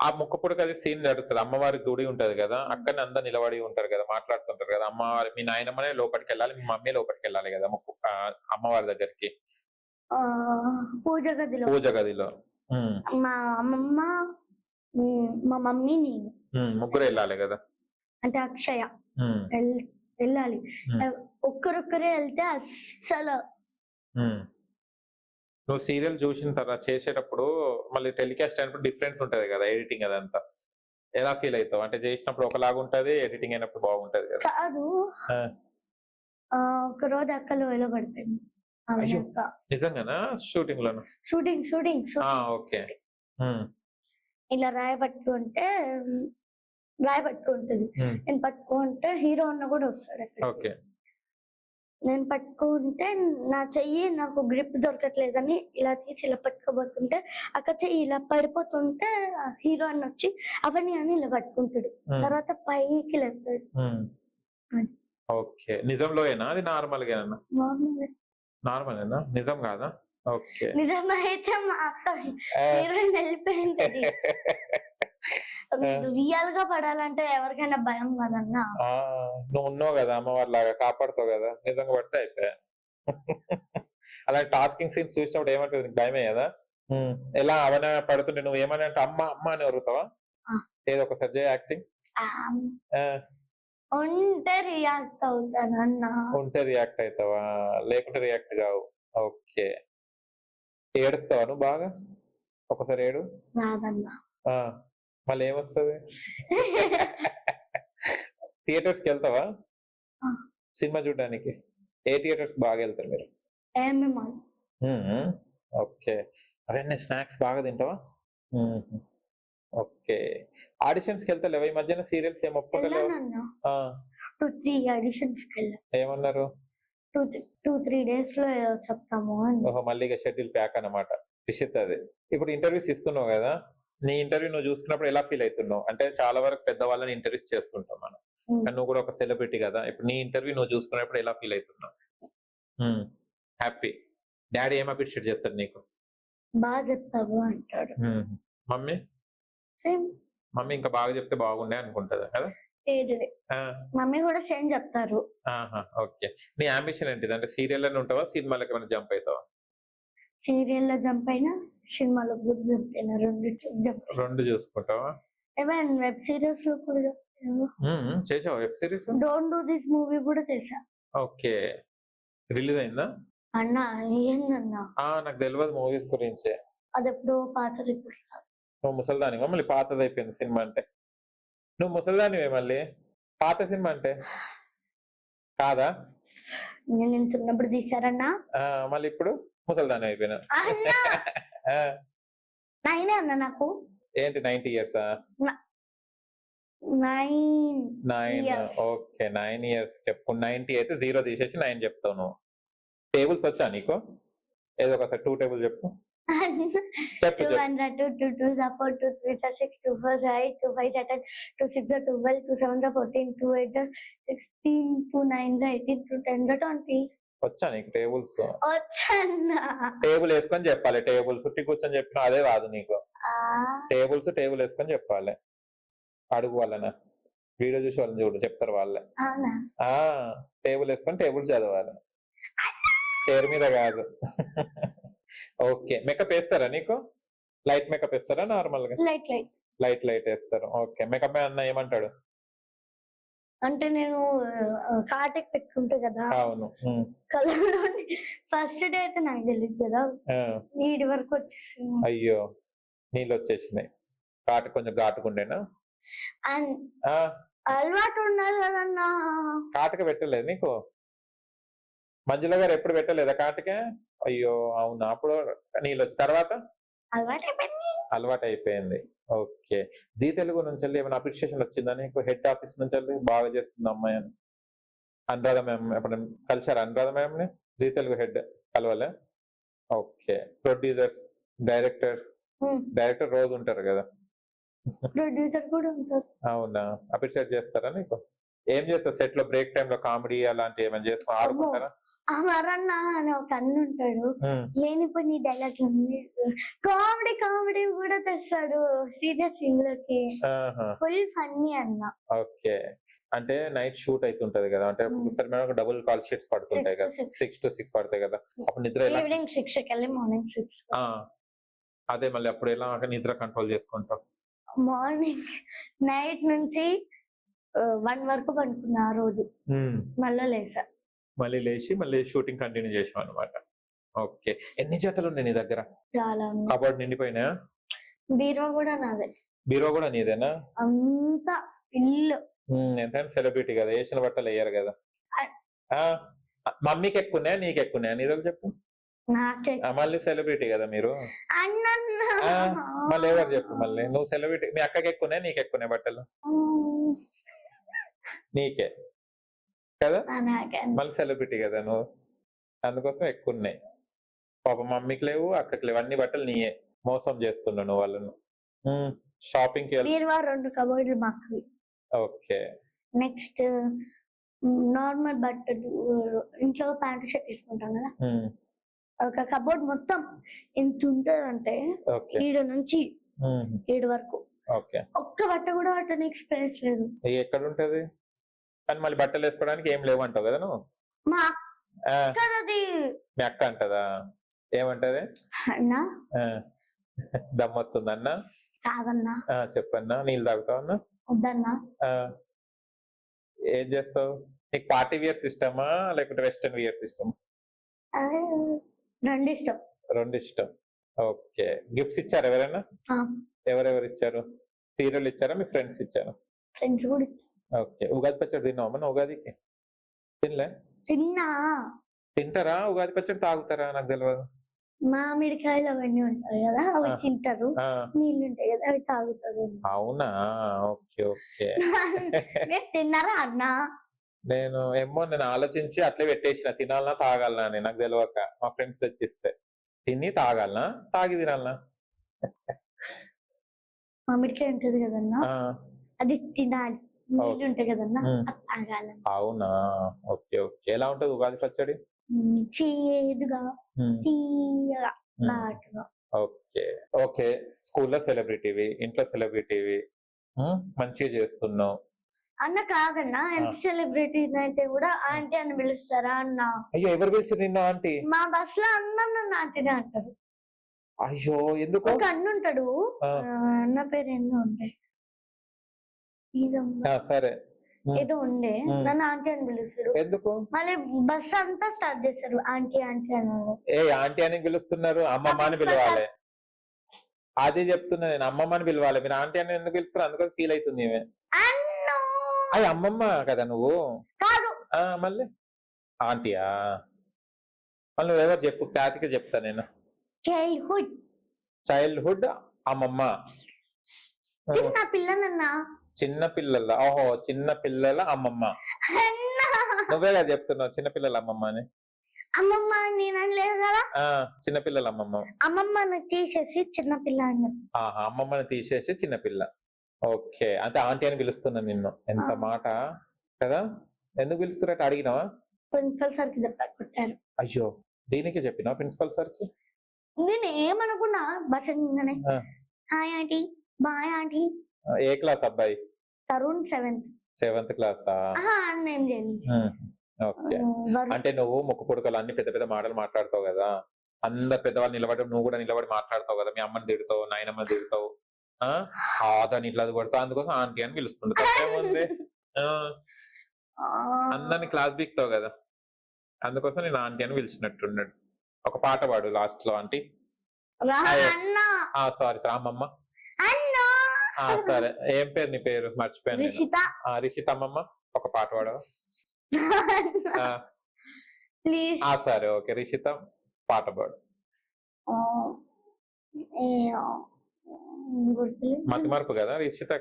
ఆ ముక్క పుడక అది సీన్ జరుగుతుంది. అమ్మవారి గుడి ఉంటది కదా! అక్కడనే అందరూ నిలబడి ఉంటారు కదా! మాట్లాడుతుంటారు కదా! అమ్మవారి మీ నాయనమ్మనే లోపటికెళ్ళాలి. మీ మమ్మీ లోపటికెళ్ళాలి కదా! అమ్మవారి దగ్గరికి. పూజ గదిలో. పూజ గదిలో. హ్మ్. మా అమ్మమ్మ, మా మమ్మీ, నేను. ముగ్గురే ఎళ్ళాలి గదా! అంటే అక్షయ. హ్మ్. వెళ్ళాలి. హ్మ్. ఒక్కరొక్కరే ఎళ్తే అస్సలు హ్మ్. నువ్వు సీరియల్ జూషిన తర్వాత చేసేటప్పుడు మళ్ళీ టెలికాస్ట్ అయినప్పుడు డిఫరెన్స్ ఉంటది గదా! ఎడిటింగ్ అదంతా. ఎలా ఫీల్ అయితావు? అంటే జేసినప్పుడు ఒకలాగుంటది. ఎడిటింగ్ అయినప్పుడు బాగుంటది గదా! కాదు. ఆ! ఒకరోజు అక్క లోయలో పడిపోయింది. ఆమె అయ్యో! అక్క. నిజంగానా? షూటింగ్‌లోనా? షూటింగ్. ఆ! ఓకే. హ్మ్. ఇలా రాయి పట్టుకుంటది. హ్మ్. నేను పట్టుకుంటే హీరో అన్న కూడా వస్తాడు అక్కడికి. ఓకే. నేను పట్టుకుంటే నా చెయ్యి నాకు గ్రిప్ దొరకట్లేదని ఇలా తీసి ఇలా పట్టుకోబోతుంటే అక్క చెయ్యి ఇలా పడిపోతుంటే హీరో అన్న వచ్చి అవని అని ఇలా పట్టుకుంటాడు. హ్మ్. తర్వాత పైకి లేపుతాడు. హ్మ్. అది. ఓకే. నిజంలోయేనా? అది నార్మల్‌గేనా? నార్మలే. నార్మలేనా? నిజం గాదా? ఓకే. నిజమైతే మా అక్క ఆ! హీరోయిన్ వెళ్ళిపోయింటది. ఆ! రియల్ గా పడాలంటే ఎవరికైనా భయం కదన్నా. ఆ! నువ్వున్నావు గదా! అమ్మవారిలాగా కాపాడుతావు గదా! నిజంగా పడితే అయిపాయే. అలాంటి టాస్కింగ్ సీన్స్ చూసినప్పుడు ఏమంటది? నీకు భయమేయదా? హ్మ్. ఎలా అవని పడుతుంటే నువ్వేమని అంటావు? అమ్మ, అమ్మ అని ఒర్రుతావా? ఆ! ఏదో ఒకసారి చెయ్ యాక్టింగ్. ఆహ్, ఆ! ఉంటే రియాక్ట్ అవుతానన్నా. ఉంటే రియాక్ట్ అయితావా? లేకుంటే రియాక్ట్ గావు. ఓకే. ఏడుస్తావా నువ్వు బాగా? ఒకసారి ఏడు. రాదన్నా. ఆ! మళ్ళేమొస్తది? థియేటర్స్‌కెళ్తావా? ఆ! సినిమా చూడ్డానికి? ఏ థియేటర్స్‌కి బాగెళ్తారు మీరు? AMB mall. హుహు. ఓకే. అవన్నీ స్నాక్స్ బాగా తింటావా? హుహు. ఓకే. ఆడిషన్స్‌కెళ్తలేవా ఈ మధ్యన సీరియల్స్ ఏం ఒప్పుకుంటలేవా? వెళ్ళానన్నా. ఆ! 2, 3 ఆడిషన్స్‌కెళ్ళా. ఏమన్నారు? 3 డేస్‌లో ఏదో చెప్తాము అని. ఓహో! మళ్ళీ ఇగ షెడ్యూల్ ప్యాక్ అన్నమాట. నిషిత్ అది. ఇప్పుడు ఇంటర్వ్యూస్ ఇస్తున్నావు గదా! నీ ఇంటర్వ్యూ నువ్వు చూసుకున్నప్పుడు ఎలా ఫీల్ అయితున్నావు? అంటే చాలా వరకు పెద్దవాళ్ళని ఇంటర్వ్యూస్ చేస్తుంటాం మనం. హ్మ్. కానీ నువ్వు కూడా ఒక సెలబ్రిటీ గదా! ఇప్పుడు నీ ఇంటర్వ్యూ నువ్వు చూసుకునేప్పుడు ఎలా ఫీల్ అయితున్నావు? హ్మ్. హ్యాపీ. డ్యాడీ ఏం అప్రిషియేట్ చేస్తాడు నీకు? చెప్తావు అంటాడు. హుహు. మమ్మీ? సేమ్. మమ్మీ ఇంకా బాగా చెప్తే బాగుండే అనుకుంటదా కదా? ఏడిదే. ఆ! మమ్మీ కూడా సేమ్ చెప్తారు. ఆహా! ఓకే. నీ యాంబిషన్ ఏంటిది? అంటే సీరియల్‌లోనే ఉంటావా? సినిమాలకేమైనా జంప్ అయితావా? సీరియల్‌లో జంప్ అయినా, సినిమాలో కూడా జంప్ అయినా రెండిట్లో జంప్ అయినా. 2 చూసుకుంటావా? ఈవెన్ వెబ్ సీరీస్‌లో కూడా చెప్తాను. చేసావా web series? 'Don't do this' movie కూడా చేశా. ఓకే. రిలీజ్ అయిందా? అన్నా ఏందన్నా? నాకు తెలవదు మూవీస్ గురించి. అదెప్పుడో పాతది ఇప్పుడు కాదు. నువ్వు ముసలిదానివా? మళ్ళీ పాతదయిపోయింది సినిమా అంటే. నువ్వు ముసలిదానివే మళ్ళీ. పాత సినిమా అంటే. కాదా? నేను ఇంత ఉన్నప్పుడు తీశారన్నా. ఆ! మళ్ళీ ఇప్పుడు ముసలిదానివి అయిపోయినావు. అన్నా ఆ! 9 అన్నా నాకు. ఏంటి 90 ఇయర్సా? న 9 9 ఇయర్స్. ఓకే. 9 ఇయర్స్ చెప్పు. 90 అయితే 0 తీసేసి 9 చెప్తావు నువ్వు. టేబుల్స్ వచ్చా నీకు? ఏదో ఒకసారి 2 టేబుల్ చెప్పు. చెప్పు 2 చెప్పు. 1 2 2 2 4 2 3 6 2 4 8 2 5 10 2 6 12 2 7 14 2 8 16 2 9 18 2 10 20. వచ్చా నీకు టేబుల్స్? వచ్చన్నా. టేబుల్ యేసుకొని చెప్పాలి. టేబుల్ చుట్టి కూర్చొని చెప్పినా అదే రాదు నీకు. టేబుల్ యేసుకొని చెప్పాలి. అడుగు వాళ్ళని. వీడియో చూసి వాళ్ళని చూడు చెప్తారు వాళ్ళే. అవునా? ఆ! టేబుల్ యేసుకొని టేబుల్ చదవాలి. చైర్ మీద కాదు. ఓకే. మేకప్ ఏస్తారా నీకు? లైట్ మేకప్ ఏస్తారా నార్మల్‌గా? లైట్. లైట్ ఏస్తారు. ఓకే. మేకప్ మ్యాన్ అన్న ఏమంటాడు? అంటే నేను కాటేజ్ పెట్టుకుంటా కదా! అవును. హ్మ్. కళ్ళలోని ఫస్ట్ డే అయితే నాకు తెలీదు కదా! ఆ! ఈడి వరకు వచ్చేసింది. అయ్యో! నీళ్ళొచ్చేసినాయి. కొంచెం ఘాటుగుండేనా? అండ్ ఆ! అలవాటు ఉండాలి కదన్నా! కాటుక పెట్టలేదా నీకు? మంజుల గారు ఎప్పుడు పెట్టలేదా కాటుక? అయ్యో! అవునా? అప్పుడు తర్వాత? అలవాటైపోయింది. అలవాటయిపోయింది. ఓకే. జీ తెలుగు నుంచెల్లి ఏమైనా అప్రిషియేషన్ వచ్చిందా నీకు? హెడ్ ఆఫీస్ నుంచెల్లి బాగా చేస్తుంది అమ్మాయి అని. అనురాధ మ్యామ్ ఎప్పుడైనా కలిసారా అనురాధ మ్యామ్‌ని? జీ తెలుగు హెడ్ కలవలే? Okay. Producers, director, hmm. Director రోజు ఉంటారు గదా! ప్రొడ్యూసర్ కూడా ఉంటారు. అవునా? అప్రిషియేట్ చేస్తారా నీకు? ఏం చేస్తారు సెట్‌లో బ్రేక్ టైమ్‌లో కామెడీ అలాంటివి ఏమైనా చేసి అమ్మో! ఆడుకుంటారా? అమరన్న అని ఒక అన్న ఉంటాడు. ఉమ్, లేనిపోయి నీ డైలాగ్ కామెడీ కామెడీ కూడా తెస్తాడు సీరియస్ సీన్ లోకి. ఆహా, ఫుల్ ఫన్నీ అన్న. ఓకే. అంటే నైట్ షూట్ అవుతుంటది కదా, అంటే ఒకసారి మేడం డబుల్ కాల్ షీట్స్ పడుతుంటాయి 6 to కదా, 6. 6 to 6 పడతాయి కదా, అప్పుడు నిద్ర ఎలా? ఈవినింగ్ 6 కి మార్నింగ్ 6. ఆ, అదే మళ్ళీ అప్పుడు ఎలా నిద్ర కంట్రోల్ చేసుకుంటాం? మార్నింగ్ నైట్ నుంచి 1 వరకు పడుకున్నా ఆ రోజు. ఉమ్, మళ్ళా లేసా. మళ్ళీ లేచి మళ్ళీ షూటింగ్ కంటిన్యూ చేసాం అనమాట. ఓకే. ఎన్ని జతలు ఉన్నాయి నీ దగ్గర? చాలా ఉంది. కబోర్డ్ నిండిపోయినాయా? బీరువా కూడా నాదే. బీరో కూడా నీదేనా? అంతా ఫుల్. ఎంతైనా సెలబ్రిటీ కదా, వేసిన బట్టలు వేయరు కదా. ఆ, మమ్మీకి ఎక్కువ ఉన్నాయా నీకు ఎక్కువ ఉన్నాయా? నీదో చెప్పు. నాకే మళ్ళీ సెలబ్రిటీ కదా మీరు. అన్న ఆ, మళ్ళీ ఎవరు చెప్పు? మళ్ళీ నువ్వు సెలబ్రిటీ, మీ అక్కకి ఎక్కువ ఉన్నాయా నీకు ఎక్కువ ఉన్నాయి బట్టలు? నీకే కదా, నాకే. మళ్ళీ సెలబ్రిటీ కదా నువ్వు, అందుకోసం ఎక్కువ ఉన్నాయి. పాప మమ్మీకి లేవు, అక్కకి లేవు, అన్ని బట్టలు నీయే. మోసం చేస్తున్నావు నువ్వు వాళ్ళను. షాపింగ్ కి బీరువా 2 కబోర్డులు మాకు. ఓకే. నెక్స్ట్ నార్మల్ బట్టలు ఇంట్లో ప్యాంట్ షర్ట్ తీసుకుంటాం కదా, ఒక కబోర్డ్ మొత్తం ఎంత ఉంటదంటే ఓకే. 7 నుంచి 7 వరకు ఓకే. ఒక్క బట్ట కూడా పట్టడానికి స్పేస్ లేదు. ఎక్కడ ఉంటది? కానీ మళ్ళీ బట్టలు వేసుకోవడానికి ఏం లేవు అంటావు కదా నువ్వు. మా ఆ, అక్కది మీ అక్క అంటదా? ఏమంటది? అన్నా దమ్మొస్తుందన్నా? కాదన్నా, చెప్పన్నా. నీళ్ళు తాగుతావు అన్నా? వద్దన్నా. ఏం చేస్తావు? నీకు పార్టీ వియర్ ఇష్టమా లేకుంటే వెస్టర్న్ వియర్స్ ఇష్టమా? అదే 2 ఇష్టం. రెండు ఇష్టం. ఓకే. గిఫ్ట్స్ ఇచ్చారు ఎవరైనా? ఎవరెవరు ఇచ్చారు? సీరియల్ ఇచ్చారా, మీ ఫ్రెండ్స్ ఇచ్చారా? ఫ్రెండ్స్ కూడా ఓకే. ఉగాది పచ్చడి తిన్నావా మన ఉగాదికి? తినలే? చిన్న తింటారా ఉగాది పచ్చడి? తాగుతారా? నాకు తెలియదు. మామిడికాయలు అవన్నీ ఉంటాయి కదా, అవి తింటారు. ఆ, నీళ్ళు ఉంటాయి కదా, అవి తాగుతారు. అవునా? Okay okay. మీరు తిన్నారా అన్న? నేను ఏమో, నేను ఆలోచించి అట్లే పెట్టేసిన, తినాలనా తాగాలనా అని. నాకు తెలియక మా ఫ్రెండ్స్ తెచ్చిస్తే తిని తాగాలనా తాగి తినాలనా. మామిడికాయ ఉంటది కదన్నా, ఆ, అది తినాలి. నీళ్ళు ఉంటాయి కదన్నా, ఉమ్. అది తాగాలి. అవునా? Okay okay. ఎలా ఉంటది ఉగాది పచ్చడి? చేదుగా ఉమ్, తీయగా ఉమ్. ఘాటుగా. Okay okay. స్కూల్లో సెలబ్రిటీవి, ఇంట్లో సెలబ్రిటీవి, మంచిగా చేస్తున్నావు. అన్న కాదన్నా, ఎంత సెలబ్రిటీ అయితే కూడా ఆంటీ అని పిలుస్తారా అన్న? అయ్యో, ఎవరు పిలిచి నిన్ను ఆంటీ? మా బస్ లో అందరు నన్ను ఆంటీనే అంటారు. అయ్యో, ఎందుకు? ఒక అన్న ఉంటాడు, ఆ. అన్న పేరు ఎన్నో ఉండే, సరే. ఏదో ఉండే, నన్ను ఆంటీ అని పిలుస్తారు. ఎందుకు? మళ్ళీ బస్ అంతా స్టార్ట్ చేశారు ఆంటీ ఆంటీ అన్నారు. ఏ ఆంటీ అని పిలుస్తున్నారు? అమ్మమ్మ అని పిలవాలి. అదే చెప్తున్నా నేను, అమ్మమ్మ అని పిలవాలి. మీరు ఆంటీ అని ఎందుకు పిలుస్తారు? అందుకని ఫీల్ అవుతుంది ఈమె. అది అమ్మమ్మ కదా నువ్వు? కాదు. మళ్ళీ ఆంటీయా? మళ్ళీ నువ్వెవరు చెప్పు, క్లారిటీగా చెప్తా నేను. చైల్డ్హుడ్. చైల్డ్హుడ్ అమ్మమ్మ. చిన్న పిల్లనన్నా. చిన్న పిల్లల, ఓహో, చిన్న పిల్లల అమ్మమ్మ. నువ్వే కదా చెప్తున్నావు చిన్న పిల్లల అమ్మమ్మ అని. అమ్మమ్మ నేను అనలేదు కదా. చిన్నపిల్లల అమ్మమ్మ. అమ్మమ్మను తీసేసి చిన్నపిల్ల అని. అమ్మమ్మని తీసేసి చిన్నపిల్ల. ఓకే. అంటే ఆంటీ అని పిలుస్తున్నా నిన్ను. ఎంత మాట కదా. ఎందుకు పిలుస్తున్నట్టు అడిగినావా? ప్రిన్సిపల్ సార్ కి కొట్టారు. అయ్యో, దీనికి చెప్పినా ప్రిన్సిపల్ సార్ కి? నేను ఏమనుకున్నా, బస్ హాయ్ ఆంటీ, బాయ్ ఆంటీ. ఏ క్లాస్ అబ్బాయి? తరుణ్ 7th క్లాసా? ఏం చేయాలి. ఓకే. అంటే నువ్వు ముక్కు పుడకలు అన్ని పెద్ద పెద్ద మాటలు మాట్లాడతావు కదా, అందరు పెద్దవాళ్ళు నిలబడి నువ్వు కూడా నిలబడి మాట్లాడతావు కదా, మీ అమ్మని తిడతావు, నాయనమ్మని తిడతావు, దాన్ని ఇట్లా కొడతావు, అందుకోసం ఆంటీ అని పిలుస్తుంది. తప్పేముంది? అందరిని క్లాస్ బీక్తావు కదా, అందుకోసం నేను ఆంటీ అని పిలిచినట్టున్నాడు. ఒక పాట పాడు లాస్ట్ లో. ఆంటీ సారీ అమ్మమ్మ. సరే, ఏం పేరు నీ పేరు? మర్చిపోయాను నేను. రిషిత అమ్మమ్మ, ఒక పాట పాడవా? సరే ఓకే, రిషిత పాట పాడు. మతి మార్పు కదా రిషిత,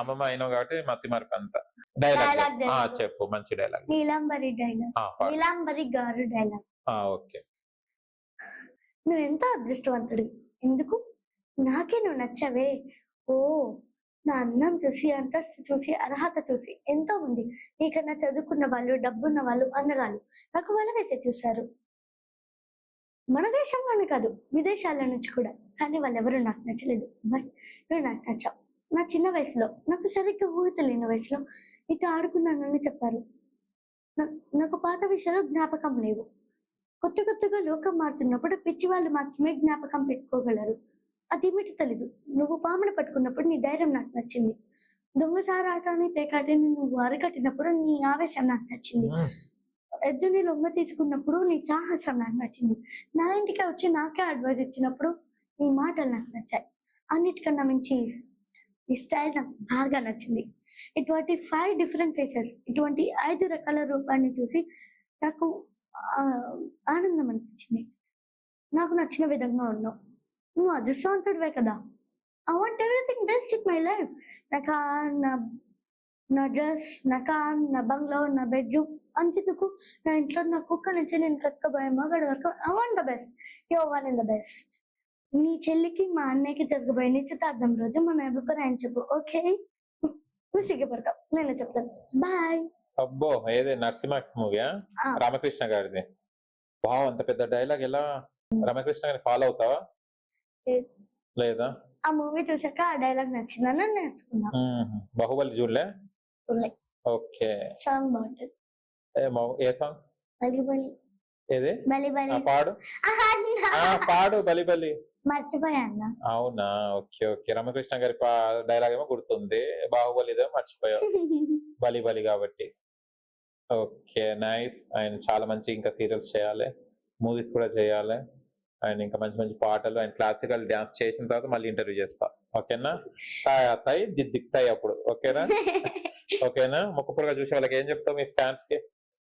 అమ్మమ్మ అయినావు కాబట్టి మతి మార్పు అంతా. డైలాగ్ చెప్పు, మంచి డైలాగ్. నీలాంబరి డైలాగ్. నీలాంబరి గారు డైలాగ్. ఓకే. నువ్వు ఎంత అదృష్టవంతుడు, ఎందుకు నాకే నువ్వు నచ్చవే. ఓ నా అందం చూసి, అంతస్తు చూసి, అర్హత చూసి ఎంతో మంది నీకన్నా చదువుకున్న వాళ్ళు, డబ్బున్న వాళ్ళు, అందగాళ్ళు నాకు వల వేసి చూశారు. మన దేశంలోనే కాదు, విదేశాల నుంచి కూడా. కానీ వాళ్ళెవరూ నాకు నచ్చలేదు. బట్ నువ్వు నాకు నచ్చావు. నా చిన్న వయసులో, నాకు సరిగ్గా ఊహ తెలియని వయసులో నీతో ఆడుకున్నానని చెప్పారు. నాకు పాత విషయాలు జ్ఞాపకం లేవు. కొత్తగా లోకం మారుతున్నప్పుడు పిచ్చి వాళ్ళు మాత్రమే జ్ఞాపకం పెట్టుకోగలరు. అదేమిటి తెలీదు. నువ్వు పామును పట్టుకున్నప్పుడు నీ ధైర్యం నాకు నచ్చింది. దొంగసారాటాన్ని పేకాటిని నువ్వు అరికట్టినప్పుడు నీ ఆవేశం నాకు నచ్చింది. ఎద్దుని లొంగ తీసుకున్నప్పుడు నీ సాహసం నాకు నచ్చింది. నా ఇంటికి వచ్చి నాకే అడ్వైస్ ఇచ్చినప్పుడు నీ మాటలు నాకు నచ్చాయి. అన్నిటికన్నా మించి ఈ స్టైల్ నాకు బాగా నచ్చింది. ఇటువంటి 5 డిఫరెంట్ ఫేసెస్, ఇటువంటి 5 రకాల రూపాన్ని చూసి నాకు ఆనందం అనిపించింది. నాకు నచ్చిన విధంగా ఉన్నావు. నువ్వు అదృష్టవంతుడివే కదా. I want everything best in my life. నా కార్, నా డ్రెస్, నా కార్, నా బంగ్లో, నా బెడ్రూమ్, అంతెందుకు నా ఇంట్లో నా కుక్క నుంచి నేను కక్కబోయే మగాడి వరకు I want the best. Your one in the best. నీ చెల్లికి మా అన్నయ్యకి జరగబోయే నిశ్చితార్థం రోజు మన అభిప్రాయం చెప్పు. ఓకే, నువ్వు సిగ్గుపడతావు, నేను చెప్తాను. బాయ్. అబ్బో, ఏది నరసింహ మూవీయా? రామకృష్ణ గారిది. వావ్, అంత పెద్ద డైలాగ్ ఎలా? రామకృష్ణ గారిని ఫాలో అవుతావా లేదా? ఆ మూవీ చూసాక ఆ డైలాగ్ నచ్చిందని నేర్చుకున్నా. బాహుబలి చూడలే? ఓకే. సాంగ్ బాగుంటది. ఏ సాంగ్? బలి బలి. ఏది? బలి బలి. పాడు. పాడు బలి బలి. మర్చిపోయా అన్న. అవునా? Okay okay. రామకృష్ణ గారి డైలాగ్ ఏమో గుర్తుంది, బాహుబలిదో మర్చిపోయావు. బలి బలి కాబట్టి. Okay, nice. ఆయన చాలా మంచి ఇంకా సీరియల్స్ చేయాలి, మూవీస్ కూడా చేయాలి. అండ్ ఇంకా మంచి మంచి పాటలు అండ్ క్లాసికల్ డాన్స్ చేసిన తర్వాత మళ్ళీ ఇంటర్వ్యూ చేస్తా. ఓకేనా? తాయి దిద్దిక్తాయి అప్పుడు. ఓకేనా? ఓకేనా? ముక్కపురగా చూసే వాళ్ళకి ఏం చెప్తావు మీ ఫ్యాన్స్ కి?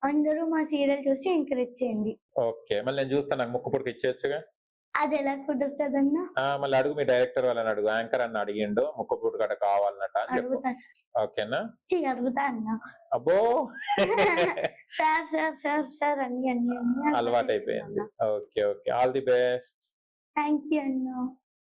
అందరూ మా సీరియల్ చూసి ఎంకరేజ్ చేయండి. ఓకే, మళ్ళీ నేను చూస్తాను. నాకు ముక్కపురకి ఇచ్చేయచ్చుగా? అది ఎలా కుదురుతుందన్నా? మళ్ళీ అడుగు, మీ డైరెక్టర్ వాళ్ళని అడుగు. యాంకర్ అన్న అడిగిండు ముక్కపురు గడ కావాలన్నట అని చెప్పు. అడుగుతా ఓకేనా? అడుగుతా అన్నా. అబ్బో, సార్ సార్ సార్ సార్ అన్ని అలవాటు అయిపోయింది. Okay okay, all the best. Thank you అన్నా.